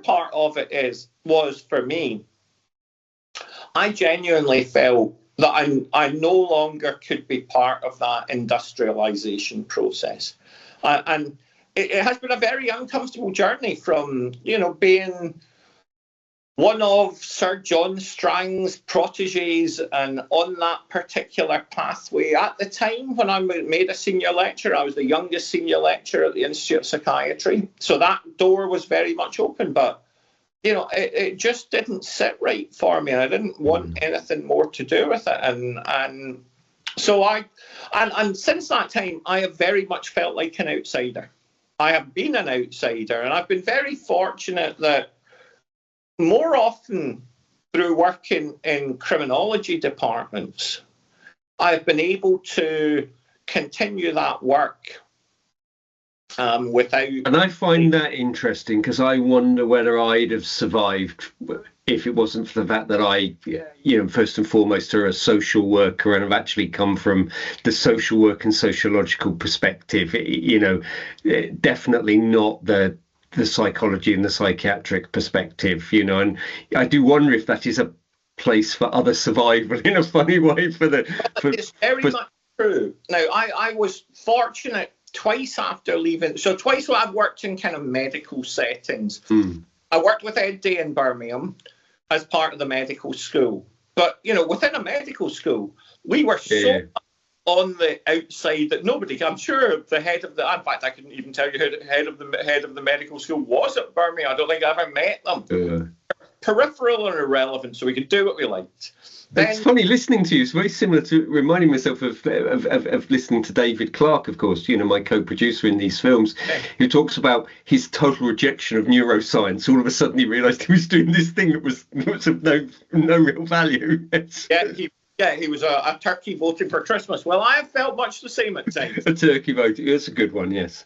part of it was for me, I genuinely felt that I no longer could be part of that industrialization process. And it has been a very uncomfortable journey from, being one of Sir John Strang's protégés and on that particular pathway. At the time when I made a senior lecturer, I was the youngest senior lecturer at the Institute of Psychiatry. So that door was very much open, but it just didn't sit right for me. I didn't want anything more to do with it. And so and since that time, I have very much felt like an outsider. I have been an outsider, and I've been very fortunate that more often through working in criminology departments, I've been able to continue that work without... And I find that interesting, because I wonder whether I'd have survived if it wasn't for the fact that I, first and foremost are a social worker and have actually come from the social work and sociological perspective, definitely not the psychology and the psychiatric perspective, and I do wonder if that is a place for other survival in a funny way It's very much true. Now, I was fortunate twice after leaving. So twice I've worked in kind of medical settings. I worked with Ed Day in Birmingham as part of the medical school. But, within a medical school, we were so on the outside that nobody, I'm sure the head of in fact, I couldn't even tell you who the head of the medical school was at Birmingham. I don't think I ever met them. Peripheral and irrelevant, so we could do what we liked. It's funny listening to you. It's very similar to reminding myself of listening to David Clarke, of course, my co-producer in these films, who talks about his total rejection of neuroscience. All of a sudden, he realised he was doing this thing that was of no real value. He was a turkey voting for Christmas. Well, I have felt much the same at times. A turkey voting, that's a good one, yes.